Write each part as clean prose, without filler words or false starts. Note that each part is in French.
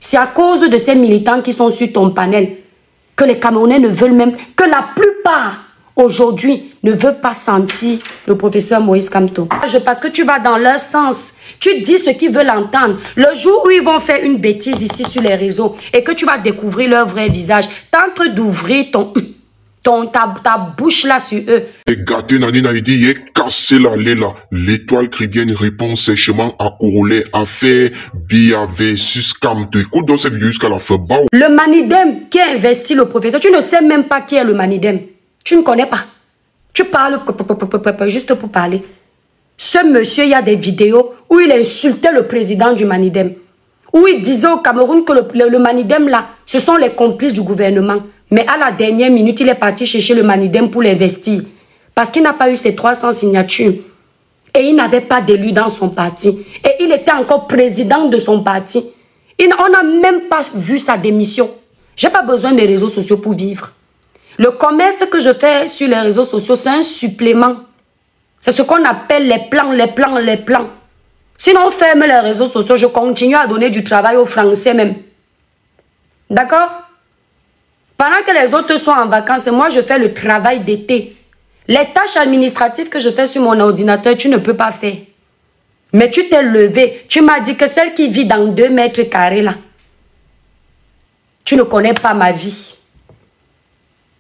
C'est à cause de ces militants qui sont sur ton panel que les Camerounais ne veulent même, que la plupart aujourd'hui ne veulent pas sentir le professeur Moïse Kamto. Parce que tu vas dans leur sens. Tu dis ce qu'ils veulent entendre. Le jour où ils vont faire une bêtise ici sur les réseaux et que tu vas découvrir leur vrai visage, tente d'ouvrir ta bouche là sur eux. Et gâté Nani Naïdi, est cassé la lela. L'étoile chrétienne répond sèchement à Corolet, à faire biave, suscam, tu écoutes dans cette vidéo jusqu'à la fin. Le Manidem qui a investi le professeur, tu ne sais même pas qui est le Manidem. Tu ne connais pas. Tu parles juste pour parler. Ce monsieur, il y a des vidéos où il insultait le président du Manidem. Où il disait au Cameroun que le Manidem là, ce sont les complices du gouvernement. Mais à la dernière minute, il est parti chercher le Manidem pour l'investir. Parce qu'il n'a pas eu ses 300 signatures. Et il n'avait pas d'élu dans son parti. Et il était encore président de son parti. On n'a même pas vu sa démission. Je n'ai pas besoin des réseaux sociaux pour vivre. Le commerce que je fais sur les réseaux sociaux, c'est un supplément. C'est ce qu'on appelle les plans. Sinon, on ferme les réseaux sociaux, je continue à donner du travail aux Français même. D'accord? Pendant que les autres sont en vacances, moi, je fais le travail d'été. Les tâches administratives que je fais sur mon ordinateur, tu ne peux pas faire. Mais tu t'es levé. Tu m'as dit que celle qui vit dans 2 mètres carrés, là, tu ne connais pas ma vie.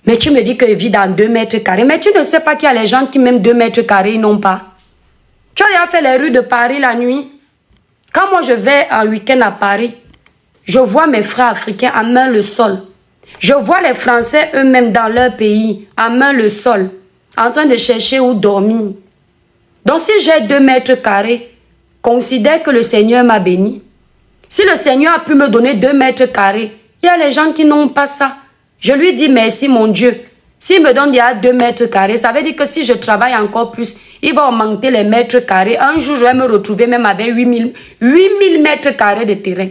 Mais tu me dis que je vis dans 2 mètres carrés. Mais tu ne sais pas qu'il y a les gens qui, même 2 mètres carrés, ils n'ont pas. Tu as déjà fait les rues de Paris la nuit. Quand moi, je vais en week-end à Paris, je vois mes frères africains à main le sol. Je vois les Français eux-mêmes dans leur pays, à main le sol, en train de chercher où dormir. Donc si j'ai 2 mètres carrés, considère que le Seigneur m'a béni. Si le Seigneur a pu me donner 2 mètres carrés, il y a les gens qui n'ont pas ça. Je lui dis merci mon Dieu. S'il me donne il y a 2 mètres carrés, ça veut dire que si je travaille encore plus, il va augmenter les mètres carrés. Un jour, je vais me retrouver même avec 8000 mètres carrés de terrain.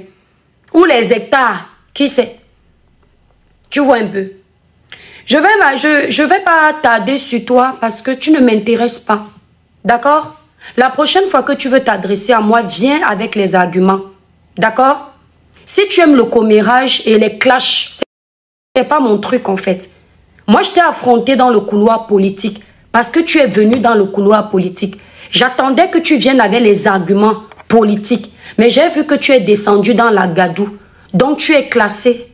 Ou les hectares, qui sait? Tu vois un peu. Je vais pas tarder sur toi parce que tu ne m'intéresses pas. D'accord? La prochaine fois que tu veux t'adresser à moi, viens avec les arguments. D'accord? Si tu aimes le commérage et les clashs, c'est pas mon truc en fait. Moi, je t'ai affronté dans le couloir politique parce que tu es venu dans le couloir politique. J'attendais que tu viennes avec les arguments politiques. Mais j'ai vu que tu es descendu dans la gadoue. Donc, tu es classé.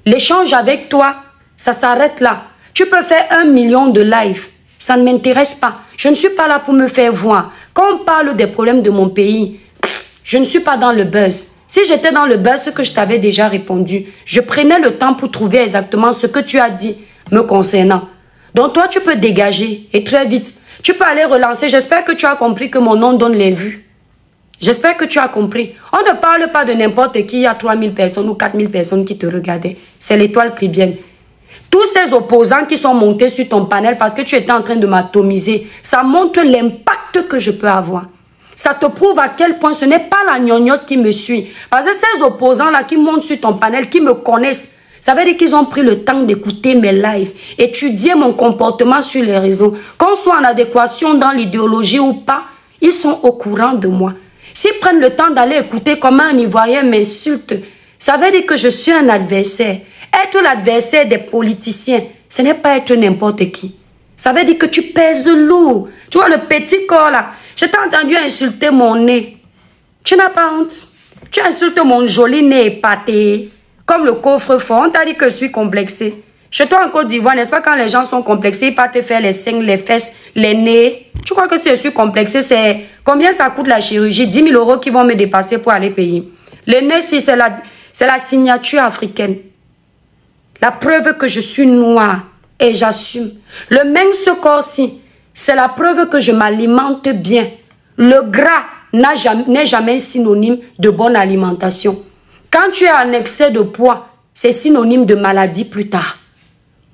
L'échange avec toi, ça s'arrête là. Tu peux faire 1 million de lives. Ça ne m'intéresse pas. Je ne suis pas là pour me faire voir. Quand on parle des problèmes de mon pays, je ne suis pas dans le buzz. Si j'étais dans le buzz, ce que je t'avais déjà répondu, je prenais le temps pour trouver exactement ce que tu as dit me concernant. Donc toi, tu peux dégager et très vite. Tu peux aller relancer. J'espère que tu as compris que mon nom donne les vues. J'espère que tu as compris. On ne parle pas de n'importe qui. Il y a 3000 personnes ou 4000 personnes qui te regardaient. C'est l'étoile chrétienne. Tous ces opposants qui sont montés sur ton panel parce que tu étais en train de m'atomiser, ça montre l'impact que je peux avoir. Ça te prouve à quel point ce n'est pas la gnognotte qui me suit. Parce que ces opposants-là qui montent sur ton panel, qui me connaissent, ça veut dire qu'ils ont pris le temps d'écouter mes lives, étudier mon comportement sur les réseaux. Qu'on soit en adéquation dans l'idéologie ou pas, ils sont au courant de moi. S'ils prennent le temps d'aller écouter comment un Ivoirien m'insulte, ça veut dire que je suis un adversaire. Être l'adversaire des politiciens, ce n'est pas être n'importe qui. Ça veut dire que tu pèses lourd. Tu vois le petit corps là. Je t'ai entendu insulter mon nez. Tu n'as pas honte. Tu insultes mon joli nez épaté. Comme le coffre-fort. On t'a dit que je suis complexé. Chez toi en Côte d'Ivoire, n'est-ce pas, quand les gens sont complexés, ils partent te faire les seins, les fesses, les nez. Tu crois que si je suis complexé, c'est combien ça coûte la chirurgie? 10 000 € qui vont me dépasser pour aller payer. Les nez, si c'est la signature africaine. La preuve que je suis noire et j'assume. Le même ce corps-ci, c'est la preuve que je m'alimente bien. Le gras n'est jamais synonyme de bonne alimentation. Quand tu es en excès de poids, c'est synonyme de maladie plus tard.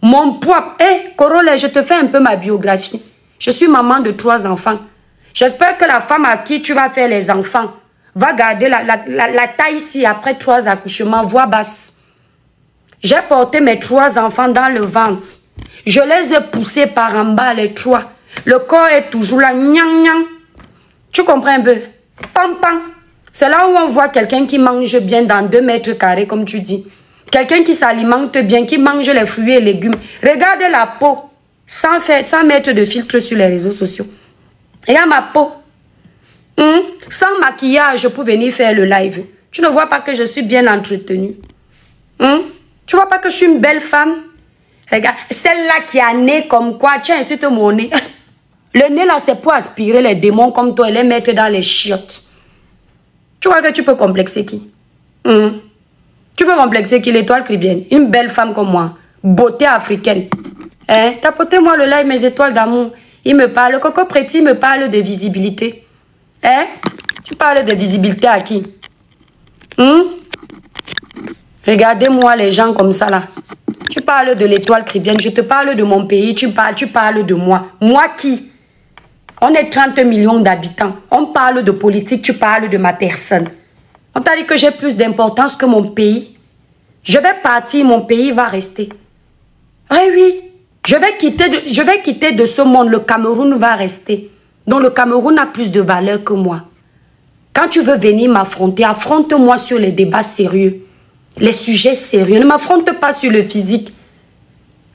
Mon poids, Corolet, je te fais un peu ma biographie. Je suis maman de 3 enfants. J'espère que la femme à qui tu vas faire les enfants va garder la taille ici après 3 accouchements, voix basse. J'ai porté mes 3 enfants dans le ventre. Je les ai poussés par en bas, les 3. Le corps est toujours là, nyang, nyang. Tu comprends un peu? Pam, pam. C'est là où on voit quelqu'un qui mange bien dans 2 mètres carrés, comme tu dis. Quelqu'un qui s'alimente bien, qui mange les fruits et légumes. Regarde la peau, sans mettre de filtre sur les réseaux sociaux. Regarde ma peau. Sans maquillage pour venir faire le live. Tu ne vois pas que je suis bien entretenue. Tu vois pas que je suis une belle femme? Regarde, celle-là qui a nez comme quoi. Tiens, c'est mon nez. Le nez là, c'est pour aspirer les démons comme toi et les mettre dans les chiottes. Tu vois que tu peux complexer qui? Tu peux complexer qui? L'étoile chrétienne. Une belle femme comme moi. Beauté africaine. Tapotez-moi le live, mes étoiles d'amour. Il me parle. Coco Préti me parle de visibilité. Tu parles de visibilité à qui? Regardez-moi les gens comme ça là. Tu parles de l'étoile chrétienne. Je te parle de mon pays. Tu parles de moi. Moi qui? On est 30 millions d'habitants. On parle de politique. Tu parles de ma personne. On t'a dit que j'ai plus d'importance que mon pays. Je vais partir. Mon pays va rester. Oui. Je vais quitter de ce monde. Le Cameroun va rester. Donc le Cameroun a plus de valeur que moi. Quand tu veux venir m'affronter, affronte-moi sur les débats sérieux. Les sujets sérieux. Ne m'affronte pas sur le physique.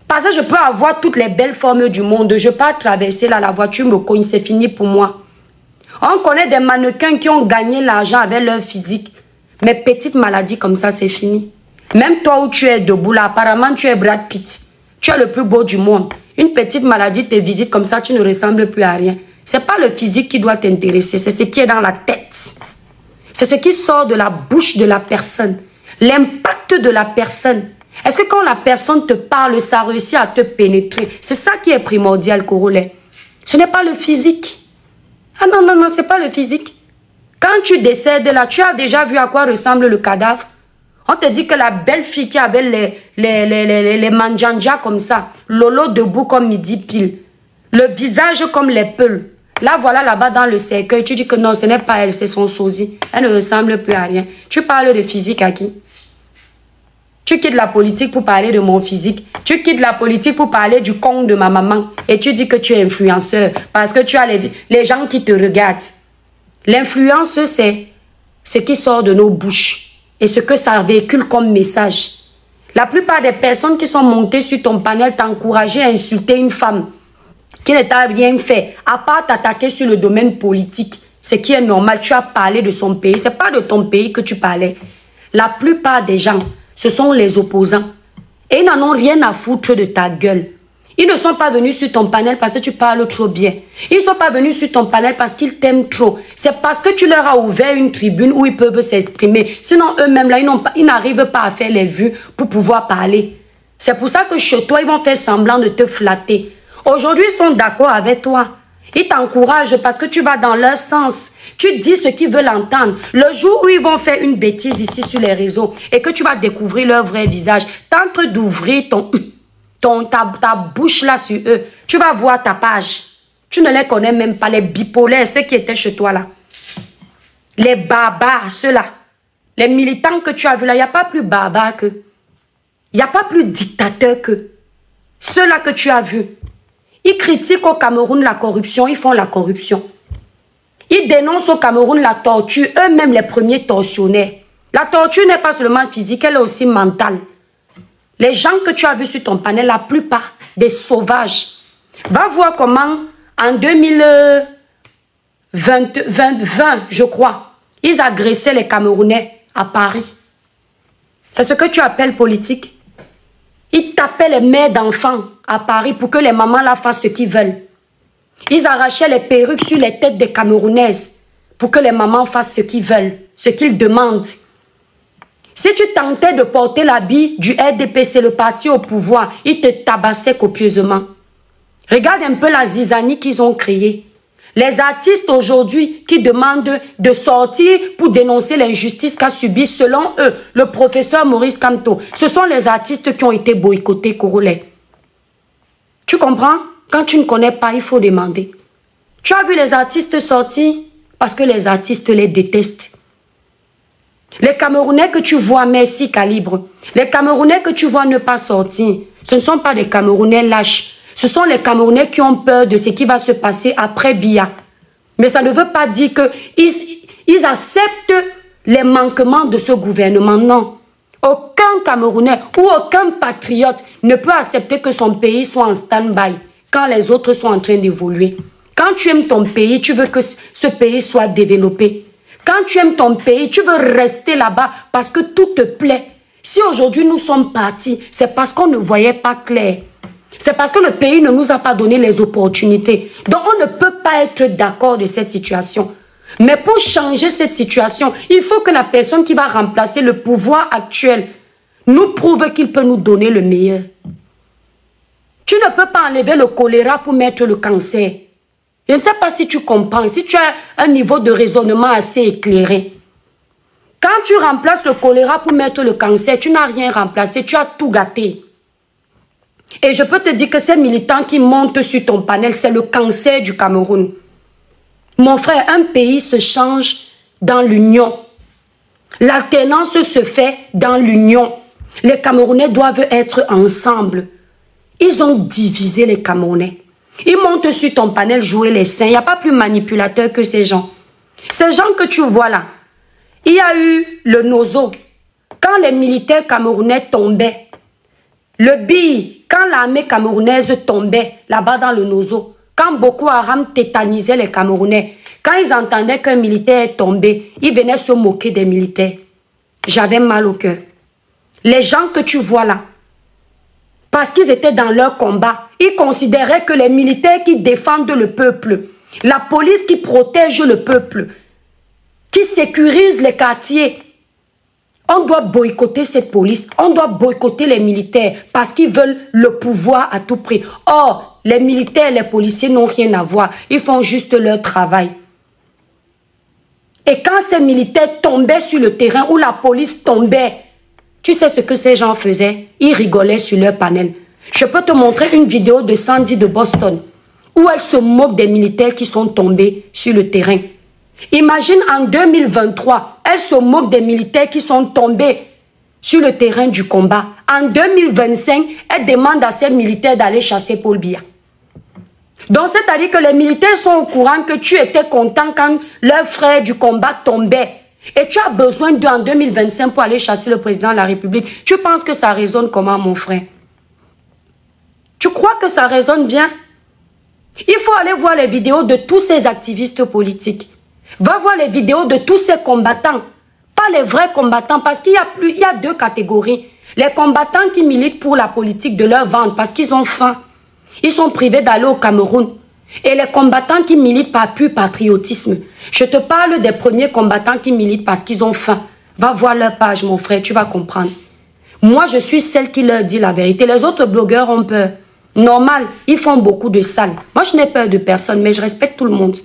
Parce que je peux avoir toutes les belles formes du monde. Je peux traverser là, la voiture me cogne. C'est fini pour moi. On connaît des mannequins qui ont gagné l'argent avec leur physique. Mais petites maladies comme ça, c'est fini. Même toi où tu es debout là, apparemment tu es Brad Pitt. Tu es le plus beau du monde. Une petite maladie te visite comme ça, tu ne ressembles plus à rien. Ce n'est pas le physique qui doit t'intéresser, c'est ce qui est dans la tête. C'est ce qui sort de la bouche de la personne. L'impact de la personne. Est-ce que quand la personne te parle, ça réussit à te pénétrer? C'est ça qui est primordial, Corolet. Ce n'est pas le physique. Ah non, ce n'est pas le physique. Quand tu décèdes là, tu as déjà vu à quoi ressemble le cadavre? On te dit que la belle fille qui avait les manjanja comme ça, Lolo debout comme midi pile, le visage comme les peuls. Là, voilà là-bas dans le cercueil, tu dis que non, ce n'est pas elle, c'est son sosie. Elle ne ressemble plus à rien. Tu parles de physique à qui? Tu quittes la politique pour parler de mon physique. Tu quittes la politique pour parler du con de ma maman. Et tu dis que tu es influenceur parce que tu as les gens qui te regardent. L'influence, c'est ce qui sort de nos bouches et ce que ça véhicule comme message. La plupart des personnes qui sont montées sur ton panel t'encourageaient à insulter une femme qui ne t'a rien fait, à part t'attaquer sur le domaine politique. Ce qui est normal, tu as parlé de son pays. Ce n'est pas de ton pays que tu parlais. La plupart des gens, ce sont les opposants. Et ils n'en ont rien à foutre de ta gueule. Ils ne sont pas venus sur ton panel parce que tu parles trop bien. Ils ne sont pas venus sur ton panel parce qu'ils t'aiment trop. C'est parce que tu leur as ouvert une tribune où ils peuvent s'exprimer. Sinon, eux-mêmes, là, ils n'arrivent pas à faire les vues pour pouvoir parler. C'est pour ça que chez toi, ils vont faire semblant de te flatter. Aujourd'hui, ils sont d'accord avec toi. Ils t'encouragent parce que tu vas dans leur sens. Tu dis ce qu'ils veulent entendre. Le jour où ils vont faire une bêtise ici sur les réseaux et que tu vas découvrir leur vrai visage, tente d'ouvrir ta bouche là sur eux. Tu vas voir ta page. Tu ne les connais même pas, les bipolaires, ceux qui étaient chez toi là. Les barbares, ceux-là. Les militants que tu as vus là, il n'y a pas plus barbares qu'eux. Il n'y a pas plus dictateur qu'eux. Ceux-là que tu as vus. Ils critiquent au Cameroun la corruption, ils font la corruption. Ils dénoncent au Cameroun la torture, eux-mêmes les premiers tortionnaires. La torture n'est pas seulement physique, elle est aussi mentale. Les gens que tu as vus sur ton panel, la plupart des sauvages. Va voir comment en 2020, je crois, ils agressaient les Camerounais à Paris. C'est ce que tu appelles politique. Ils tapaient les mères d'enfants à Paris pour que les mamans là fassent ce qu'ils veulent. Ils arrachaient les perruques sur les têtes des Camerounaises pour que les mamans fassent ce qu'ils veulent, ce qu'ils demandent. Si tu tentais de porter l'habit du RDPC, le parti au pouvoir, ils te tabassaient copieusement. Regarde un peu la zizanie qu'ils ont créée. Les artistes aujourd'hui qui demandent de sortir pour dénoncer l'injustice qu'a subi, selon eux, le professeur Maurice Kamto, ce sont les artistes qui ont été boycottés, Corolet. Tu comprends? Quand tu ne connais pas, il faut demander. Tu as vu les artistes sortir parce que les artistes les détestent. Les Camerounais que tu vois, merci Calibre, les Camerounais que tu vois ne pas sortir, ce ne sont pas des Camerounais lâches. Ce sont les Camerounais qui ont peur de ce qui va se passer après Biya. Mais ça ne veut pas dire qu'ils Ils acceptent les manquements de ce gouvernement. Non. Aucun Camerounais ou aucun patriote ne peut accepter que son pays soit en stand-by quand les autres sont en train d'évoluer. Quand tu aimes ton pays, tu veux que ce pays soit développé. Quand tu aimes ton pays, tu veux rester là-bas parce que tout te plaît. Si aujourd'hui nous sommes partis, c'est parce qu'on ne voyait pas clair. C'est parce que le pays ne nous a pas donné les opportunités. Donc on ne peut pas être d'accord de cette situation. Mais pour changer cette situation, il faut que la personne qui va remplacer le pouvoir actuel nous prouve qu'il peut nous donner le meilleur. Tu ne peux pas enlever le choléra pour mettre le cancer. Je ne sais pas si tu comprends, si tu as un niveau de raisonnement assez éclairé. Quand tu remplaces le choléra pour mettre le cancer, tu n'as rien remplacé, tu as tout gâté. Et je peux te dire que ces militants qui montent sur ton panel, c'est le cancer du Cameroun. Mon frère, un pays se change dans l'union. L'alternance se fait dans l'union. Les Camerounais doivent être ensemble. Ils ont divisé les Camerounais. Ils montent sur ton panel jouer les saints. Il n'y a pas plus manipulateur que ces gens. Ces gens que tu vois là, il y a eu le Nozo. Quand les militaires camerounais tombaient, le BI, quand l'armée camerounaise tombait là-bas dans le Nozo, quand Boko Haram tétanisait les Camerounais, quand ils entendaient qu'un militaire est tombé, ils venaient se moquer des militaires. J'avais mal au cœur. Les gens que tu vois là, parce qu'ils étaient dans leur combat, ils considéraient que les militaires qui défendent le peuple, la police qui protège le peuple, qui sécurise les quartiers, on doit boycotter cette police, on doit boycotter les militaires parce qu'ils veulent le pouvoir à tout prix. Or, les militaires et les policiers n'ont rien à voir, ils font juste leur travail. Et quand ces militaires tombaient sur le terrain où la police tombait, tu sais ce que ces gens faisaient? Ils rigolaient sur leur panel. Je peux te montrer une vidéo de Sandy de Boston où elle se moque des militaires qui sont tombés sur le terrain. Imagine en 2023, elle se moque des militaires qui sont tombés sur le terrain du combat. En 2025, elle demande à ces militaires d'aller chasser Paul Biya. Donc, c'est-à-dire que les militaires sont au courant que tu étais content quand leur frère du combat tombait. Et tu as besoin d'eux en 2025 pour aller chasser le président de la République. Tu penses que ça résonne comment, mon frère? Tu crois que ça résonne bien? Il faut aller voir les vidéos de tous ces activistes politiques. Va voir les vidéos de tous ces combattants. Pas les vrais combattants, parce qu'il y a deux catégories. Les combattants qui militent pour la politique de leur ventre parce qu'ils ont faim. Ils sont privés d'aller au Cameroun. Et les combattants qui militent par pur patriotisme. Je te parle des premiers combattants qui militent parce qu'ils ont faim. Va voir leur page, mon frère, tu vas comprendre. Moi, je suis celle qui leur dit la vérité. Les autres blogueurs ont peur. Normal, ils font beaucoup de sales. Moi, je n'ai peur de personne, mais je respecte tout le monde.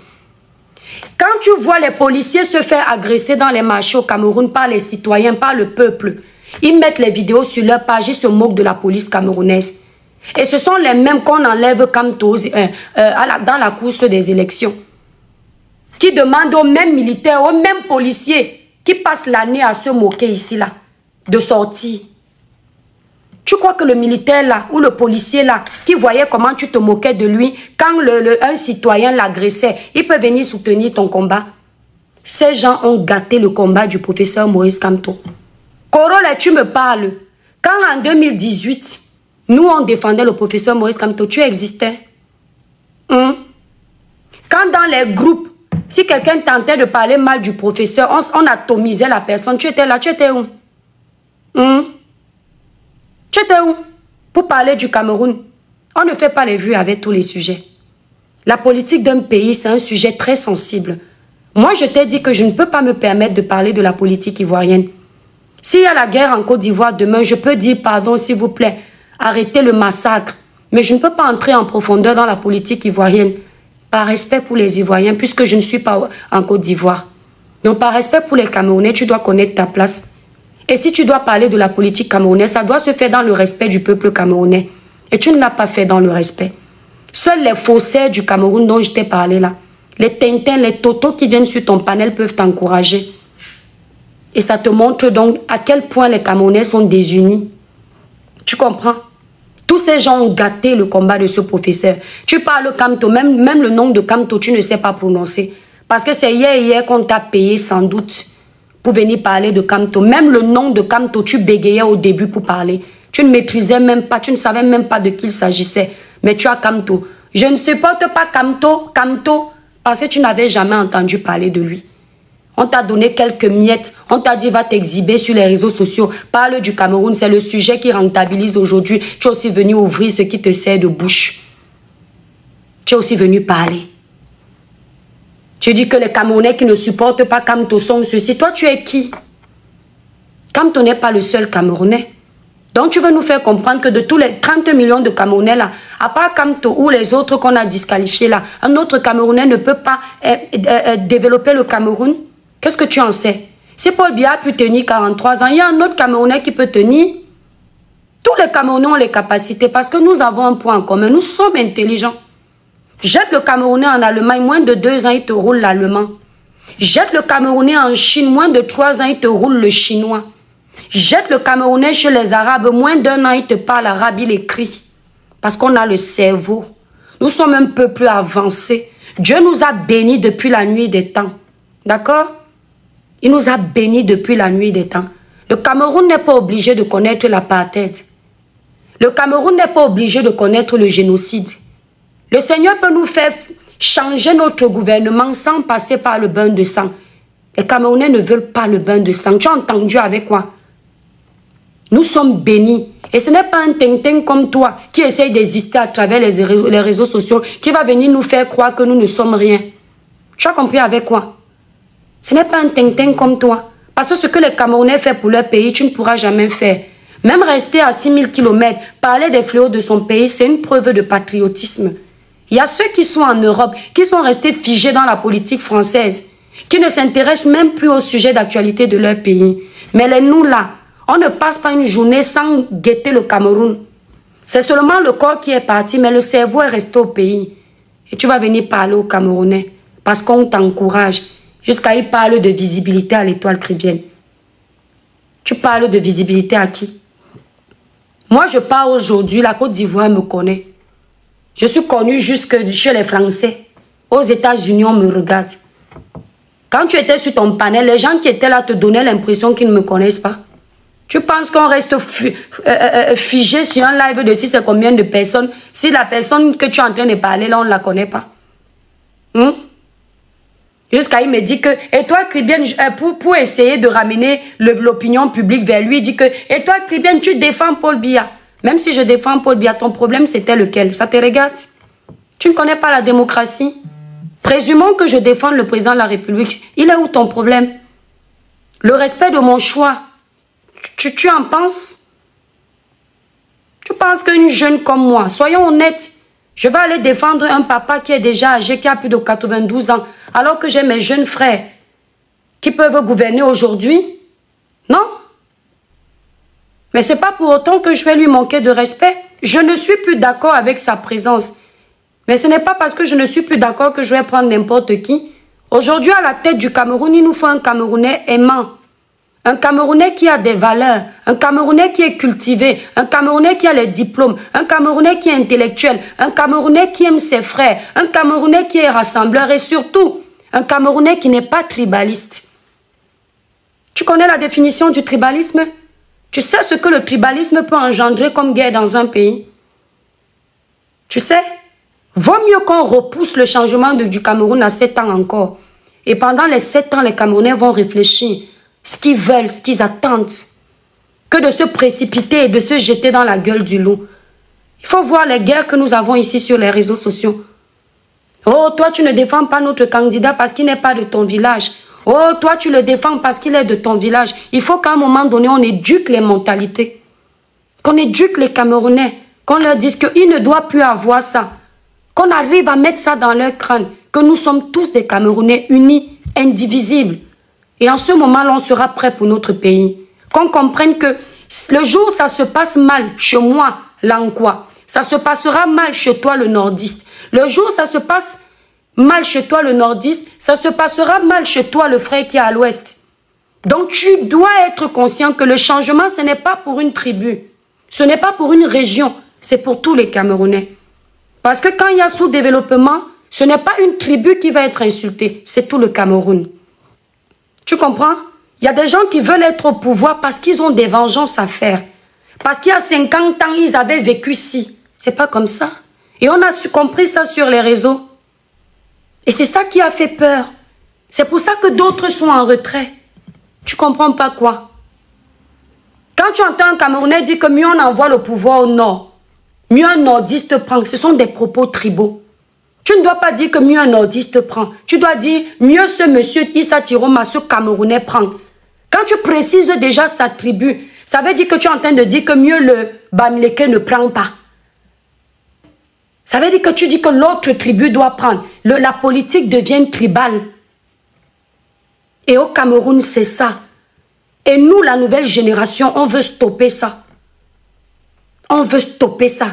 Quand tu vois les policiers se faire agresser dans les marchés au Cameroun par les citoyens, par le peuple, ils mettent les vidéos sur leur page, ils se moquent de la police camerounaise. Et ce sont les mêmes qu'on enlève comme dans la course des élections. Qui demandent aux mêmes militaires, aux mêmes policiers qui passent l'année à se moquer ici là, de sortir. Tu crois que le militaire là, ou le policier là, qui voyait comment tu te moquais de lui, quand un citoyen l'agressait, il peut venir soutenir ton combat? Ces gens ont gâté le combat du professeur Maurice Kamto. Corolla, tu me parles. Quand en 2018, nous on défendait le professeur Maurice Kamto, tu existais? Quand dans les groupes, si quelqu'un tentait de parler mal du professeur, on atomisait la personne, tu étais là, tu étais où? Tu étais où? Pour parler du Cameroun. On ne fait pas les vues avec tous les sujets. La politique d'un pays, c'est un sujet très sensible. Moi, je t'ai dit que je ne peux pas me permettre de parler de la politique ivoirienne. S'il y a la guerre en Côte d'Ivoire demain, je peux dire pardon, s'il vous plaît, arrêtez le massacre. Mais je ne peux pas entrer en profondeur dans la politique ivoirienne. Par respect pour les Ivoiriens, puisque je ne suis pas en Côte d'Ivoire. Donc, par respect pour les Camerounais, tu dois connaître ta place. Et si tu dois parler de la politique camerounaise, ça doit se faire dans le respect du peuple camerounais. Et tu ne l'as pas fait dans le respect. Seuls les faussaires du Cameroun dont je t'ai parlé là, les Tintins, les Totos qui viennent sur ton panel peuvent t'encourager. Et ça te montre donc à quel point les Camerounais sont désunis. Tu comprends? Tous ces gens ont gâté le combat de ce professeur. Tu parles Kamto, même le nom de Kamto, tu ne sais pas prononcer. Parce que c'est hier qu'on t'a payé sans doute pour venir parler de Kamto. Même le nom de Kamto, tu bégayais au début pour parler. Tu ne maîtrisais même pas, tu ne savais même pas de qui il s'agissait. Mais tu as Kamto. Je ne supporte pas Kamto, parce que tu n'avais jamais entendu parler de lui. On t'a donné quelques miettes, on t'a dit va t'exhiber sur les réseaux sociaux. Parle du Cameroun, c'est le sujet qui rentabilise aujourd'hui. Tu es aussi venu ouvrir ce qui te sert de bouche. Tu es aussi venu parler. Tu dis que les Camerounais qui ne supportent pas Kamto sont ceux-ci. Toi, tu es qui? Kamto n'est pas le seul Camerounais. Donc, tu veux nous faire comprendre que de tous les 30 millions de Camerounais là, à part Kamto ou les autres qu'on a disqualifiés là, un autre Camerounais ne peut pas développer le Cameroun? Qu'est-ce que tu en sais? Si Paul Biya a pu tenir 43 ans, il y a un autre Camerounais qui peut tenir. Tous les Camerounais ont les capacités parce que nous avons un point en commun. Nous sommes intelligents. Jette le Camerounais en Allemagne, moins de 2 ans, il te roule l'allemand. Jette le Camerounais en Chine, moins de 3 ans, il te roule le chinois. Jette le Camerounais chez les Arabes, moins d'1 an, il te parle arabe, il écrit. Parce qu'on a le cerveau. Nous sommes un peu plus avancés. Dieu nous a bénis depuis la nuit des temps. D'accord? Il nous a bénis depuis la nuit des temps. Le Cameroun n'est pas obligé de connaître l'apartheid. Le Cameroun n'est pas obligé de connaître le génocide. Le Seigneur peut nous faire changer notre gouvernement sans passer par le bain de sang. Les Camerounais ne veulent pas le bain de sang. Tu as entendu avec quoi? Nous sommes bénis. Et ce n'est pas un tintin comme toi qui essaye d'exister à travers les réseaux sociaux qui va venir nous faire croire que nous ne sommes rien. Tu as compris avec quoi? Ce n'est pas un tintin comme toi. Parce que ce que les Camerounais font pour leur pays, tu ne pourras jamais faire. Même rester à 6000 km, parler des fléaux de son pays, c'est une preuve de patriotisme. Il y a ceux qui sont en Europe, qui sont restés figés dans la politique française, qui ne s'intéressent même plus au sujet d'actualité de leur pays. Mais les nous là, on ne passe pas une journée sans guetter le Cameroun. C'est seulement le corps qui est parti, mais le cerveau est resté au pays. Et tu vas venir parler aux Camerounais, parce qu'on t'encourage. Jusqu'à y parler de visibilité à l'Étoile Caribéenne. Tu parles de visibilité à qui? Moi, je parle aujourd'hui, la Côte d'Ivoire me connaît. Je suis connue jusque chez les Français. Aux États-Unis, on me regarde. Quand tu étais sur ton panel, les gens qui étaient là te donnaient l'impression qu'ils ne me connaissent pas. Tu penses qu'on reste figé sur un live de si c'est combien de personnes, si la personne que tu es en train de parler, là, on ne la connaît pas? Jusqu'à il me dit que, et toi, Caribéenne, pour essayer de ramener l'opinion publique vers lui, il dit que, et toi, Caribéenne, tu défends Paul Biya. Même si je défends Paul Biya, ton problème, c'était lequel? Ça te regarde? Tu ne connais pas la démocratie? Présumons que je défends le président de la République. Il est où ton problème? Le respect de mon choix. Tu en penses? Tu penses qu'une jeune comme moi, soyons honnêtes, je vais aller défendre un papa qui est déjà âgé, qui a plus de 92 ans, alors que j'ai mes jeunes frères qui peuvent gouverner aujourd'hui? Non. Mais ce n'est pas pour autant que je vais lui manquer de respect. Je ne suis plus d'accord avec sa présence. Mais ce n'est pas parce que je ne suis plus d'accord que je vais prendre n'importe qui. Aujourd'hui, à la tête du Cameroun, il nous faut un Camerounais aimant. Un Camerounais qui a des valeurs, un Camerounais qui est cultivé, un Camerounais qui a les diplômes, un Camerounais qui est intellectuel, un Camerounais qui aime ses frères, un Camerounais qui est rassembleur et surtout, un Camerounais qui n'est pas tribaliste. Tu connais la définition du tribalisme? Tu sais ce que le tribalisme peut engendrer comme guerre dans un pays? Tu sais? Vaut mieux qu'on repousse le changement du Cameroun à 7 ans encore. Et pendant les 7 ans, les Camerounais vont réfléchir ce qu'ils veulent, ce qu'ils attendent, que de se précipiter et de se jeter dans la gueule du loup. Il faut voir les guerres que nous avons ici sur les réseaux sociaux. Oh, toi, tu ne défends pas notre candidat parce qu'il n'est pas de ton village. Oh, toi, tu le défends parce qu'il est de ton village. Il faut qu'à un moment donné, on éduque les mentalités. Qu'on éduque les Camerounais. Qu'on leur dise qu'ils ne doivent plus avoir ça. Qu'on arrive à mettre ça dans leur crâne. Que nous sommes tous des Camerounais unis, indivisibles. Et en ce moment-là, on sera prêt pour notre pays. Qu'on comprenne que le jour où ça se passe mal chez moi, l'Ankois, ça se passera mal chez toi, le nordiste. Le jour où ça se passe mal chez toi, le nordiste, ça se passera mal chez toi, le frère qui est à l'ouest. Donc tu dois être conscient que le changement, ce n'est pas pour une tribu. Ce n'est pas pour une région. C'est pour tous les Camerounais. Parce que quand il y a sous-développement, Ce n'est pas une tribu qui va être insultée, c'est tout le Cameroun. Tu comprends? Il y a des gens qui veulent être au pouvoir parce qu'ils ont des vengeances à faire. Parce qu'il y a 50 ans, ils avaient vécu ci. C'est pas comme ça. Et on a compris ça sur les réseaux. Et c'est ça qui a fait peur. C'est pour ça que d'autres sont en retrait. Tu comprends pas quoi? Quand tu entends un Camerounais dire que mieux on envoie le pouvoir au nord, mieux un nordiste prend, ce sont des propos tribaux. Tu ne dois pas dire que mieux un nordiste prend. Tu dois dire mieux ce monsieur Issa Tiroma, ce Camerounais prend. Quand tu précises déjà sa tribu, ça veut dire que tu es en train de dire que mieux le Bamileke ne prend pas. Ça veut dire que tu dis que l'autre tribu doit prendre. La politique devient tribale. Et au Cameroun, c'est ça. Et nous, la nouvelle génération, on veut stopper ça. On veut stopper ça.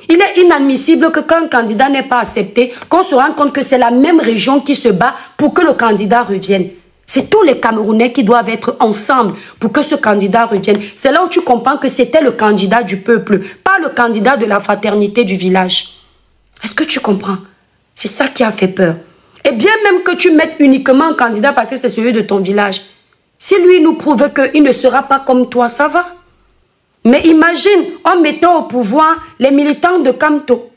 Il est inadmissible que quand un candidat n'est pas accepté, qu'on se rende compte que c'est la même région qui se bat pour que le candidat revienne. C'est tous les Camerounais qui doivent être ensemble pour que ce candidat revienne. C'est là où tu comprends que c'était le candidat du peuple, pas le candidat de la fraternité du village. Est-ce que tu comprends? C'est ça qui a fait peur. Et bien même que tu mettes uniquement un candidat parce que c'est celui de ton village, si lui nous prouve qu'il ne sera pas comme toi, ça va. Mais imagine, en mettant au pouvoir les militants de Kamto.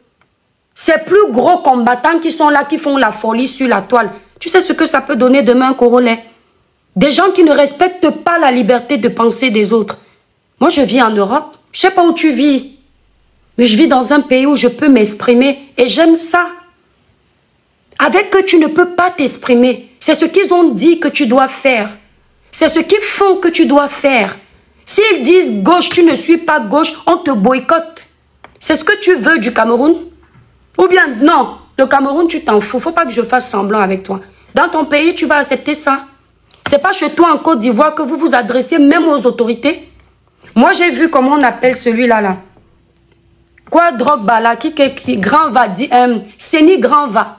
Ces plus gros combattants qui sont là, qui font la folie sur la toile. Tu sais ce que ça peut donner demain un Congolais? Des gens qui ne respectent pas la liberté de penser des autres. Moi, je vis en Europe. Je ne sais pas où tu vis. Mais je vis dans un pays où je peux m'exprimer. Et j'aime ça. Avec que tu ne peux pas t'exprimer. C'est ce qu'ils ont dit que tu dois faire. C'est ce qu'ils font que tu dois faire. S'ils disent gauche, tu ne suis pas gauche, on te boycotte. C'est ce que tu veux du Cameroun? Ou bien non, le Cameroun, tu t'en fous. Il ne faut pas que je fasse semblant avec toi. Dans ton pays, tu vas accepter ça. Ce n'est pas chez toi en Côte d'Ivoire que vous vous adressez même aux autorités. Moi, j'ai vu comment on appelle celui-là. Là. Quoi, Drogba, là, qui grand va, Séni grand va.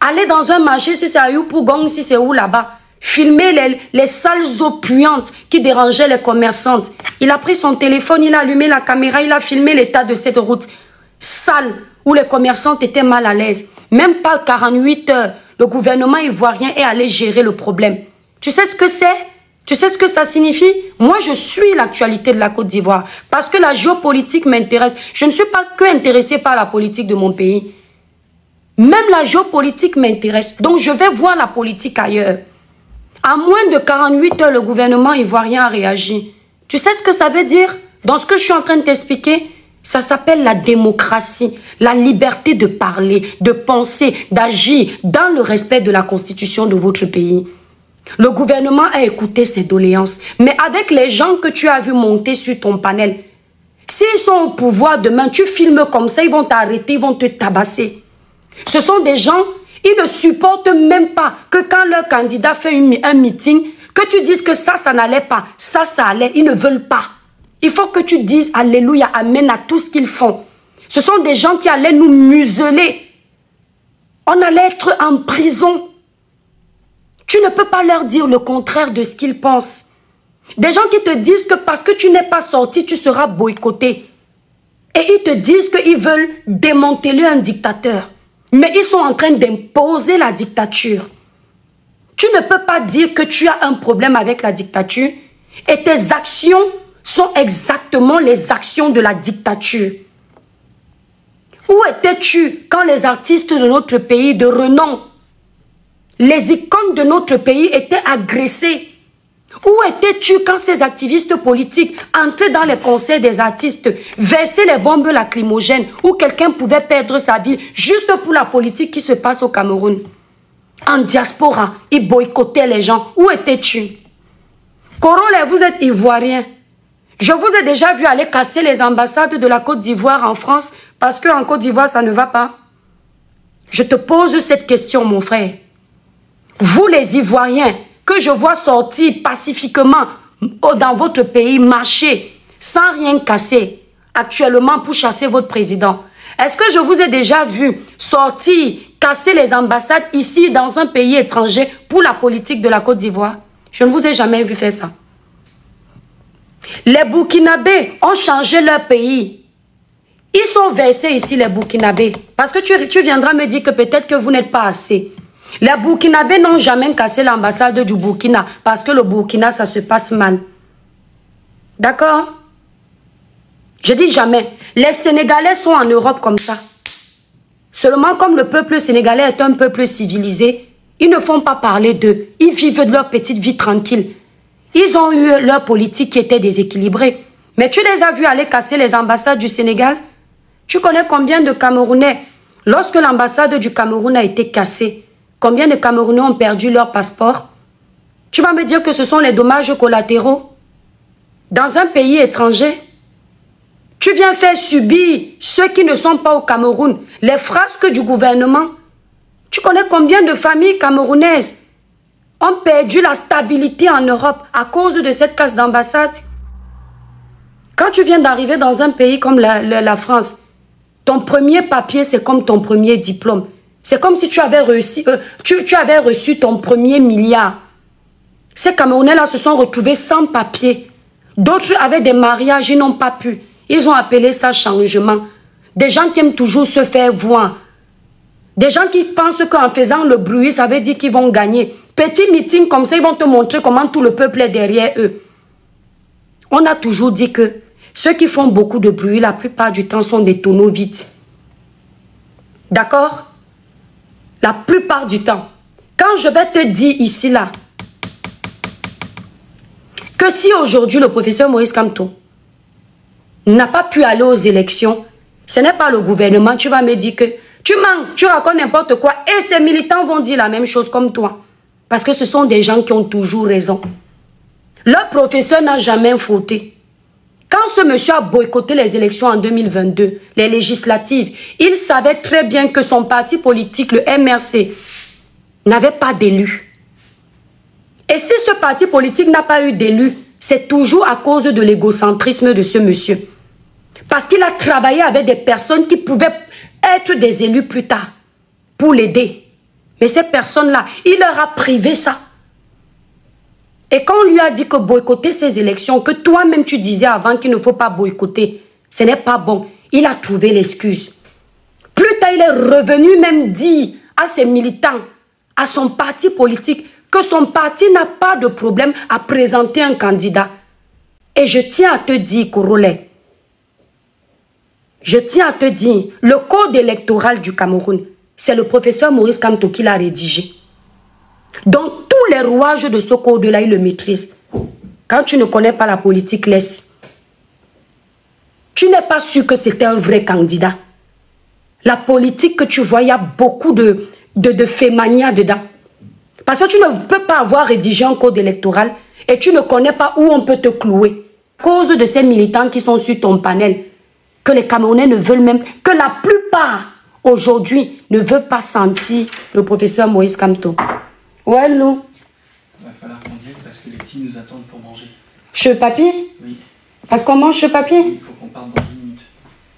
Aller dans un marché, si c'est à Yopougon, si c'est où là-bas. Filmer les sales eaux puantes qui dérangeaient les commerçantes. Il a pris son téléphone, il a allumé la caméra, il a filmé l'état de cette route sale où les commerçantes étaient mal à l'aise. Même pas 48 heures, le gouvernement ivoirien est allé gérer le problème. Tu sais ce que c'est? Tu sais ce que ça signifie? Moi, je suis l'actualité de la Côte d'Ivoire parce que la géopolitique m'intéresse. Je ne suis pas que intéressée par la politique de mon pays. Même la géopolitique m'intéresse. Donc, je vais voir la politique ailleurs. En moins de 48 heures, le gouvernement ivoirien a réagi. Tu sais ce que ça veut dire? Dans ce que je suis en train de t'expliquer, ça s'appelle la démocratie, la liberté de parler, de penser, d'agir dans le respect de la constitution de votre pays. Le gouvernement a écouté ces doléances, mais avec les gens que tu as vu monter sur ton panel, s'ils sont au pouvoir demain, tu filmes comme ça, ils vont t'arrêter, ils vont te tabasser. Ce sont des gens... Ils ne supportent même pas que quand leur candidat fait un meeting, que tu dises que ça n'allait pas, ça allait. Ils ne veulent pas. Il faut que tu dises Alléluia, Amen à tout ce qu'ils font. Ce sont des gens qui allaient nous museler. On allait être en prison. Tu ne peux pas leur dire le contraire de ce qu'ils pensent. Des gens qui te disent que parce que tu n'es pas sorti, tu seras boycotté. Et ils te disent qu'ils veulent démanteler un dictateur. Mais ils sont en train d'imposer la dictature. Tu ne peux pas dire que tu as un problème avec la dictature et tes actions sont exactement les actions de la dictature. Où étais-tu quand les artistes de notre pays de renom, les icônes de notre pays étaient agressés? Où étais-tu quand ces activistes politiques entraient dans les concerts des artistes, versaient les bombes lacrymogènes, où quelqu'un pouvait perdre sa vie juste pour la politique qui se passe au Cameroun? En diaspora, ils boycottaient les gens. Où étais-tu? Corolé, vous êtes ivoirien. Je vous ai déjà vu aller casser les ambassades de la Côte d'Ivoire en France parce qu'en Côte d'Ivoire, ça ne va pas. Je te pose cette question, mon frère. Vous, les Ivoiriens, que je vois sortir pacifiquement dans votre pays, marcher sans rien casser, actuellement pour chasser votre président. Est-ce que je vous ai déjà vu sortir, casser les ambassades ici dans un pays étranger pour la politique de la Côte d'Ivoire? Je ne vous ai jamais vu faire ça. Les Burkinabés ont changé leur pays. Ils sont versés ici, les Burkinabés. Parce que tu viendras me dire que peut-être que vous n'êtes pas assez. Les Burkinabés n'ont jamais cassé l'ambassade du Burkina parce que le Burkina, ça se passe mal. D'accord? Je dis jamais. Les Sénégalais sont en Europe comme ça. Seulement comme le peuple sénégalais est un peuple civilisé, ils ne font pas parler d'eux. Ils vivent de leur petite vie tranquille. Ils ont eu leur politique qui était déséquilibrée. Mais tu les as vus aller casser les ambassades du Sénégal? Tu connais combien de Camerounais, lorsque l'ambassade du Cameroun a été cassée, combien de Camerounais ont perdu leur passeport? Tu vas me dire que ce sont les dommages collatéraux? Dans un pays étranger, tu viens faire subir ceux qui ne sont pas au Cameroun, les frasques du gouvernement. Tu connais combien de familles camerounaises ont perdu la stabilité en Europe à cause de cette casse d'ambassade? Quand tu viens d'arriver dans un pays comme la France, ton premier papier, c'est comme ton premier diplôme. C'est comme si tu avais reçu ton premier milliard. Ces Camerounais-là se sont retrouvés sans papier. D'autres avaient des mariages, ils n'ont pas pu. Ils ont appelé ça changement. Des gens qui aiment toujours se faire voir. Des gens qui pensent qu'en faisant le bruit, ça veut dire qu'ils vont gagner. Petit meeting comme ça, ils vont te montrer comment tout le peuple est derrière eux. On a toujours dit que ceux qui font beaucoup de bruit, la plupart du temps, sont des tonneaux vides. D'accord? La plupart du temps. Quand je vais te dire ici, là, que si aujourd'hui le professeur Maurice Kamto n'a pas pu aller aux élections, ce n'est pas le gouvernement, tu vas me dire que tu mens, tu racontes n'importe quoi et ces militants vont dire la même chose comme toi. Parce que ce sont des gens qui ont toujours raison. Leur professeur n'a jamais fauté. Quand ce monsieur a boycotté les élections en 2022, les législatives, il savait très bien que son parti politique, le MRC, n'avait pas d'élus. Et si ce parti politique n'a pas eu d'élus, c'est toujours à cause de l'égocentrisme de ce monsieur. Parce qu'il a travaillé avec des personnes qui pouvaient être des élus plus tard pour l'aider. Mais ces personnes-là, il leur a privé ça. Et quand on lui a dit que boycotter ces élections, que toi-même tu disais avant qu'il ne faut pas boycotter, ce n'est pas bon, il a trouvé l'excuse. Plus tard, il est revenu même dire à ses militants, à son parti politique, que son parti n'a pas de problème à présenter un candidat. Et je tiens à te dire, Korole, je tiens à te dire, le code électoral du Cameroun, c'est le professeur Maurice Kamto qui l'a rédigé. Donc, tous les rouages de ce code-là, il le maîtrise. Quand tu ne connais pas la politique, laisse. Tu n'es pas sûr que c'était un vrai candidat. La politique que tu vois, il y a beaucoup de fémania dedans. Parce que tu ne peux pas avoir rédigé un code électoral et tu ne connais pas où on peut te clouer. À cause de ces militants qui sont sur ton panel, que les Camerounais ne veulent même, que la plupart aujourd'hui ne veulent pas sentir le professeur Maurice Kamto. Ouais, Lou. Il va falloir qu'on vienne parce que les petits nous attendent pour manger. Cheveux papier? Oui. Parce qu'on mange cheveux papier? Il faut qu'on parte dans 10 minutes.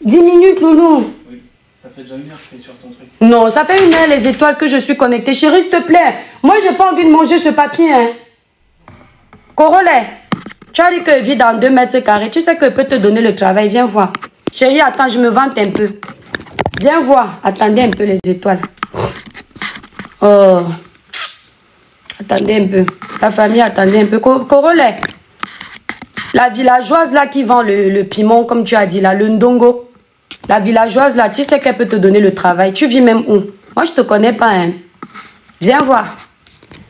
10 minutes, Loulou? Oui. Ça fait déjà 1 heure que tu es sur ton truc. Non, ça fait 1 heure les étoiles que je suis connectée. Chérie, s'il te plaît. Moi, j'ai pas envie de manger ce papier. Hein. Korole, tu as dit que vit dans 2 mètres carrés. Tu sais que je peux te donner le travail. Viens voir. Chérie, attends, je me vante un peu. Viens voir. Attendez un peu les étoiles. Oh. Attendez un peu. La famille, attendez un peu. Korole, la villageoise là qui vend le piment, comme tu as dit là, le ndongo. La villageoise là, tu sais qu'elle peut te donner le travail. Tu vis même où? Moi, je te connais pas. Hein. Viens voir.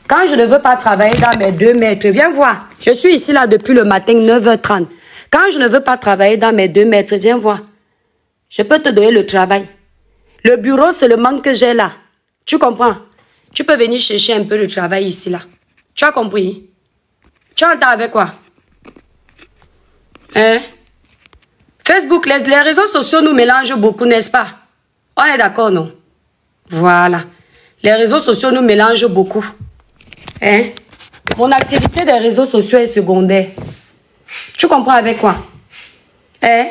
Quand je ne veux pas travailler dans mes 2 mètres, viens voir. Je suis ici là depuis le matin, 9h30. Quand je ne veux pas travailler dans mes 2 mètres, viens voir. Je peux te donner le travail. Le bureau, c'est le manque que j'ai là. Tu comprends? Tu peux venir chercher un peu de travail ici là. Tu as compris? Tu entends avec quoi? Hein? Facebook, les réseaux sociaux nous mélangent beaucoup, n'est-ce pas? On est d'accord, non? Voilà. Les réseaux sociaux nous mélangent beaucoup. Hein? Mon activité des réseaux sociaux est secondaire. Tu comprends avec quoi? Hein?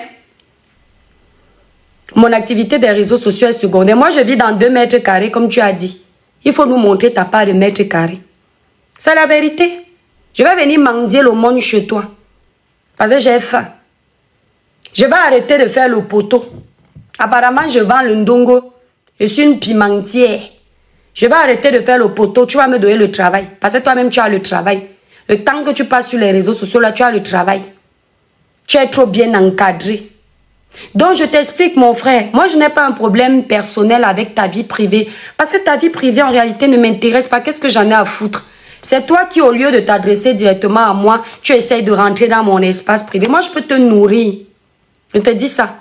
Mon activité des réseaux sociaux est secondaire. Moi, je vis dans 2 mètres carrés, comme tu as dit. Il faut nous montrer ta part de mètres carrés. C'est la vérité. Je vais venir mendier le monde chez toi. Parce que j'ai faim. Je vais arrêter de faire le poteau. Apparemment, je vends le ndongo. Je suis une pimentière. Je vais arrêter de faire le poteau. Tu vas me donner le travail. Parce que toi-même, tu as le travail. Le temps que tu passes sur les réseaux sociaux, là, tu as le travail. Tu es trop bien encadré. Donc, je t'explique, mon frère. Moi, je n'ai pas un problème personnel avec ta vie privée. Parce que ta vie privée, en réalité, ne m'intéresse pas. Qu'est-ce que j'en ai à foutre? C'est toi qui, au lieu de t'adresser directement à moi, tu essayes de rentrer dans mon espace privé. Moi, je peux te nourrir. Je te dis ça.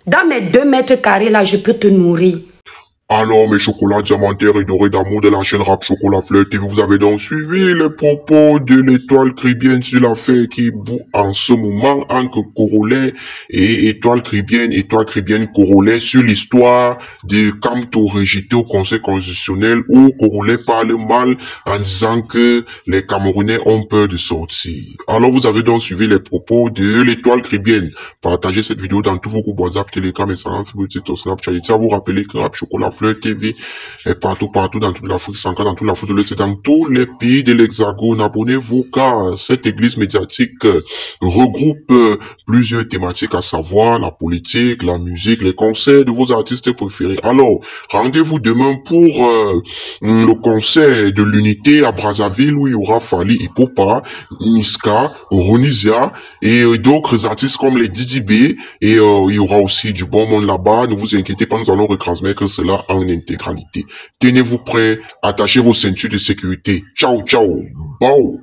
Dans mes 2 mètres carrés, là, je peux te nourrir. Alors, mes chocolats diamantaires et dorés d'amour de la chaîne Rap Chocolat Fleur TV, vous avez donc suivi les propos de l'étoile caribéenne sur l'affaire qui bout en ce moment entre Corolet et étoile caribéenne Corolet sur l'histoire de Kamto rejeté au Conseil constitutionnel où Corolet parle mal en disant que les Camerounais ont peur de sortir. Alors, vous avez donc suivi les propos de l'étoile caribéenne. Partagez cette vidéo dans tous vos groupes WhatsApp, Telegram, Instagram, Facebook, TikTok, Snapchat. Et tiens, vous rappelez que Rap Chocolat Fleur TV est partout dans toute l'Afrique, sans dans toute l'Afrique de l'Ouest, dans tous les pays de l'Hexagone. Abonnez-vous car cette église médiatique regroupe plusieurs thématiques, à savoir la politique, la musique, les concerts de vos artistes préférés. Alors, rendez-vous demain pour le concert de l'unité à Brazzaville où il y aura Fally Ipupa, Niska, Ronisia et d'autres artistes comme les Didi B et il y aura aussi du bon monde là-bas. Ne vous inquiétez pas, nous allons retransmettre cela en intégralité. Tenez-vous prêts, attachez vos ceintures de sécurité. Ciao, ciao, bao.